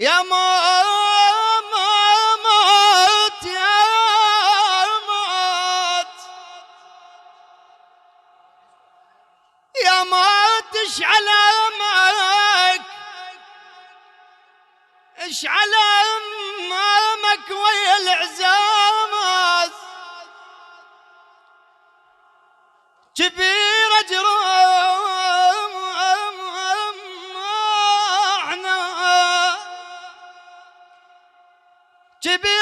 يا موت يا موت يا موت اشعل امامك اشعل امامك ويا العزامات كبيرة جروحنا كبيرة